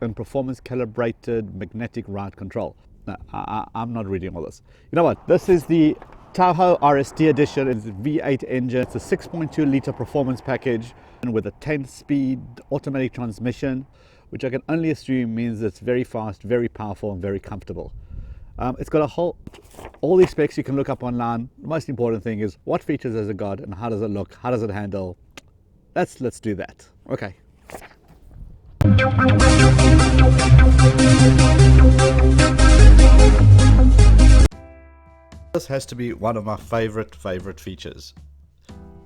and performance calibrated magnetic ride control. No, I'm not reading all this. You know what? This is the Tahoe RST edition. It's a V8 engine. It's a 6.2 liter performance package with a 10-speed automatic transmission, which I can only assume means it's very fast, very powerful, and very comfortable. It's got all these specs you can look up online. The most important thing is what features has it got and how does it look, how does it handle. Let's do that. Okay. This has to be one of my favorite features.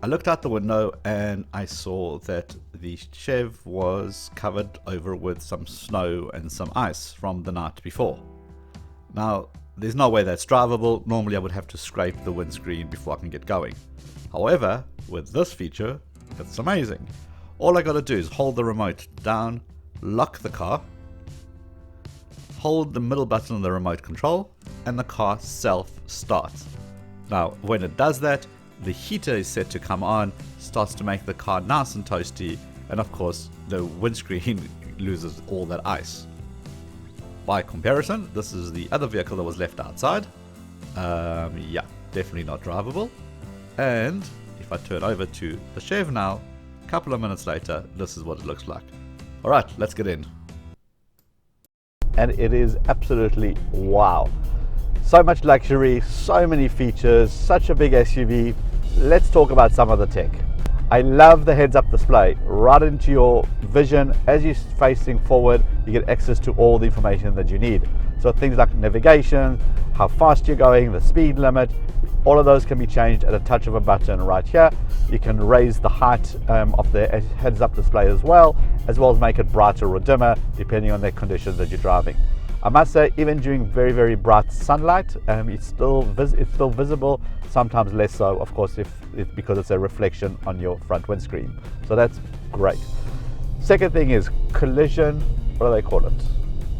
I looked out the window and I saw that the Chev was covered over with some snow and some ice from the night before. Now, there's no way that's drivable. Normally I would have to scrape the windscreen before I can get going. However, with this feature, it's amazing. All I gotta do is hold the remote down, lock the car, hold the middle button on the remote control, and the car self-starts. Now, when it does that, the heater is set to come on, starts to make the car nice and toasty, and of course, the windscreen loses all that ice. By comparison, this is the other vehicle that was left outside. Yeah, definitely not drivable. And if I turn over to the Chev now, a couple of minutes later, this is what it looks like. All right, let's get in. And it is absolutely wow. So much luxury, so many features, such a big SUV. Let's talk about some of the tech. I love the heads-up display right into your vision. As you're facing forward, you get access to all the information that you need. So things like navigation, how fast you're going, the speed limit, all of those can be changed at a touch of a button right here. You can raise the height of the heads-up display as well as make it brighter or dimmer depending on the conditions that you're driving. I must say, even during very bright sunlight, it's still visible, sometimes less so, of course, because it's a reflection on your front windscreen. So that's great. Second thing is collision, what do they call it?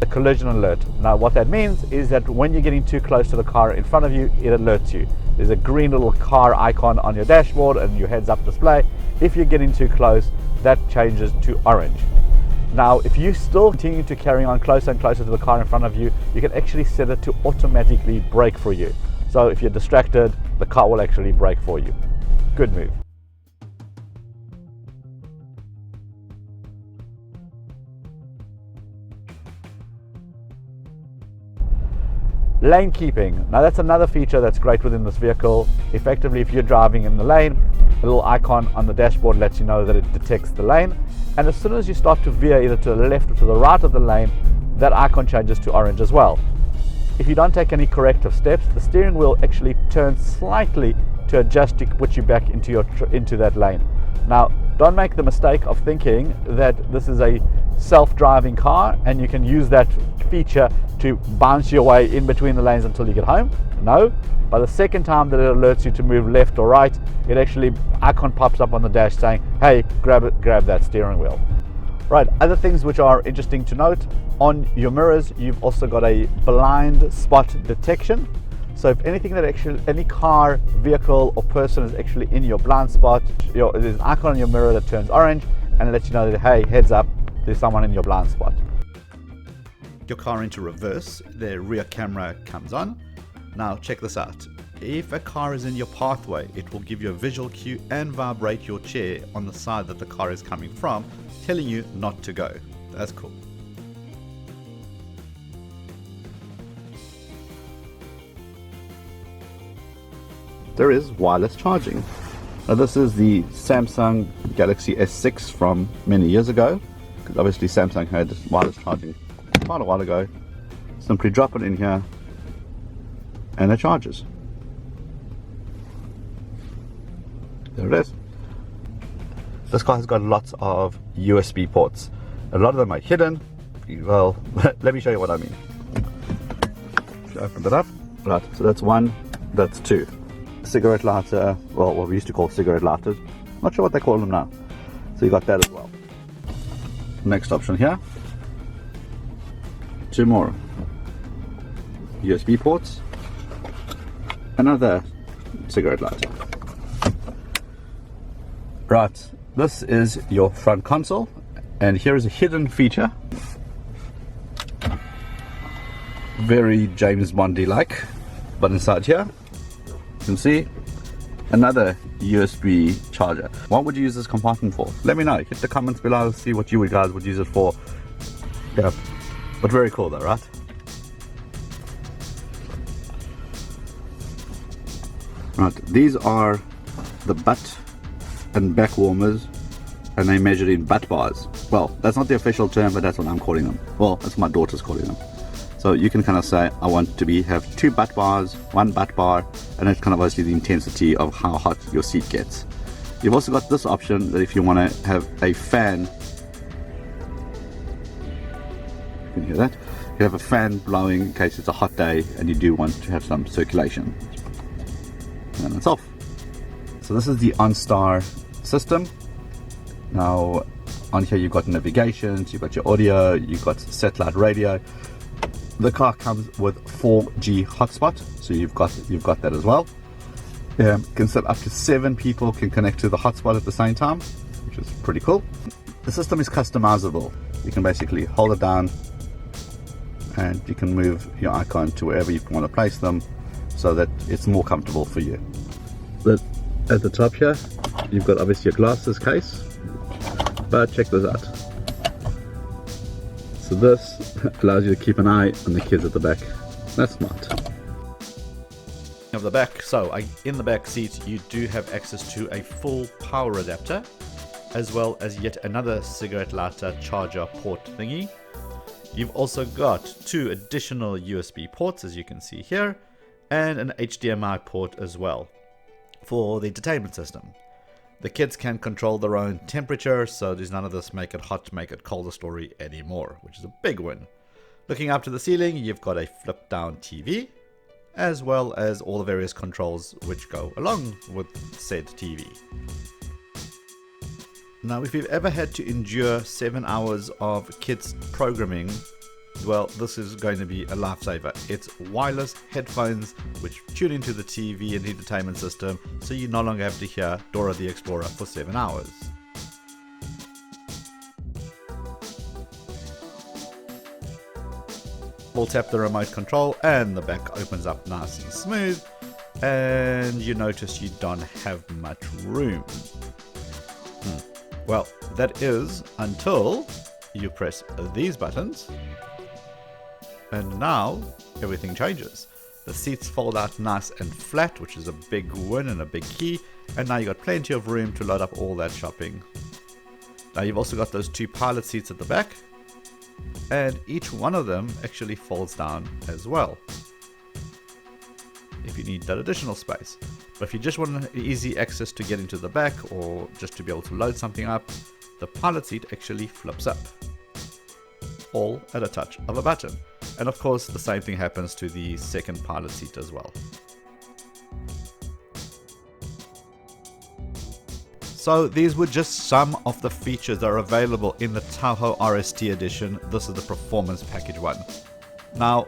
The collision alert. Now what that means is that when you're getting too close to the car in front of you, it alerts you. There's a green little car icon on your dashboard and your heads-up display. If you're getting too close, that changes to orange. Now, if you still continue to carry on closer and closer to the car in front of you, you can actually set it to automatically brake for you. So if you're distracted, the car will actually brake for you. Good move. Lane keeping. Now that's another feature that's great within this vehicle. Effectively, if you're driving in the lane, a little icon on the dashboard lets you know that it detects the lane. And as soon as you start to veer either to the left or to the right of the lane, that icon changes to orange as well. If you don't take any corrective steps, the steering wheel actually turns slightly to adjust to put you back into that lane. Now, don't make the mistake of thinking that this is a self-driving car and you can use that feature to bounce your way in between the lanes until you get home. No, by the second time that it alerts you to move left or right, it actually icon pops up on the dash saying, hey, grab that steering wheel. Right, other things which are interesting to note, on your mirrors you've also got a blind spot detection. So if any car, vehicle or person is actually in your blind spot, there's an icon on your mirror that turns orange and it lets you know that, hey, heads up, there's someone in your blind spot. Your car into reverse, the rear camera comes on. Now check this out. If a car is in your pathway, it will give you a visual cue and vibrate your chair on the side that the car is coming from, telling you not to go. That's cool. There is wireless charging. Now this is the Samsung Galaxy S6 from many years ago, because obviously Samsung had wireless charging quite a while ago. Simply drop it in here and it charges. There it is. This car has got lots of USB ports. A lot of them are hidden. Well, let me show you what I mean. Open that up. Right, so that's one, that's two. Cigarette lighter, well, what we used to call cigarette lighters. Not sure what they call them now. So you got that as well. Next option here. Two more USB ports. Another cigarette lighter. Right, this is your front console, and here is a hidden feature. very James Bondy like. But inside here, you can see another USB charger. What would you use this compartment for? Let me know. Hit the comments below, see what you guys would use it for. Yeah, but very cool though, right? Right, these are the butt and back warmers, and they measured in butt bars. Well, that's not the official term, but that's what I'm calling them. Well, that's what my daughter's calling them. So you can kind of say, I want to have 2 butt bars, 1 butt bar, and that's kind of obviously the intensity of how hot your seat gets. You've also got this option that if you want to have a fan, you can hear that, you have a fan blowing in case it's a hot day and you do want to have some circulation. And it's off. So this is the OnStar system. Now on here you've got navigation, you've got your audio, you've got satellite radio. The car comes with 4G hotspot, so you've got that as well. Can sit up to 7 people can connect to the hotspot at the same time, which is pretty cool. The system is customizable. You can basically hold it down and you can move your icon to wherever you want to place them so that it's more comfortable for you. But at the top here, you've got obviously your glasses case, but check this out. So this allows you to keep an eye on the kids at the back. That's smart. Of the back, so in the back seat you do have access to a full power adapter, as well as yet another cigarette lighter charger port thingy. You've also got 2 additional USB ports, as you can see here, and an HDMI port as well for the entertainment system. The kids can control their own temperature, so there's none of this make it hot, make it colder story anymore, which is a big win. Looking up to the ceiling, you've got a flip down TV, as well as all the various controls which go along with said TV. Now, if you've ever had to endure 7 hours of kids programming, well, this is going to be a lifesaver. It's wireless headphones which tune into the TV and entertainment system, so you no longer have to hear Dora the Explorer for 7 hours. We'll tap the remote control and the back opens up nice and smooth, and you notice you don't have much room. Well, that is until you press these buttons, and now everything changes. The seats fold out nice and flat, which is a big win and a big key, and now you've got plenty of room to load up all that shopping. Now you've also got those 2 pilot seats at the back, and each one of them actually folds down as well if you need that additional space. But if you just want easy access to get into the back, or just to be able to load something up, the pilot seat actually flips up, all at a touch of a button. And of course the same thing happens to the second pilot seat as well. So these were just some of the features that are available in the Tahoe RST edition. This is the performance package one. Now,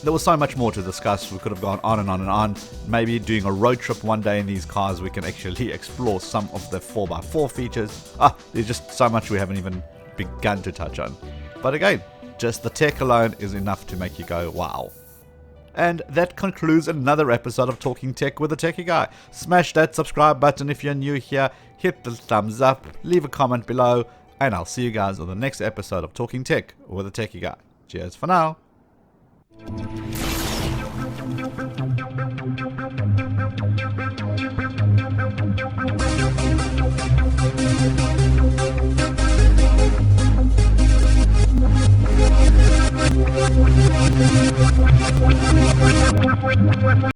there was so much more to discuss. We could have gone on and on and on. Maybe doing a road trip one day in these cars, we can actually explore some of the 4x4 features. There's just so much we haven't even begun to touch on. But again, just the tech alone is enough to make you go, wow. And that concludes another episode of Talking Tech with the Techie Guy. Smash that subscribe button if you're new here. Hit the thumbs up, leave a comment below, and I'll see you guys on the next episode of Talking Tech with the Techie Guy. Cheers for now.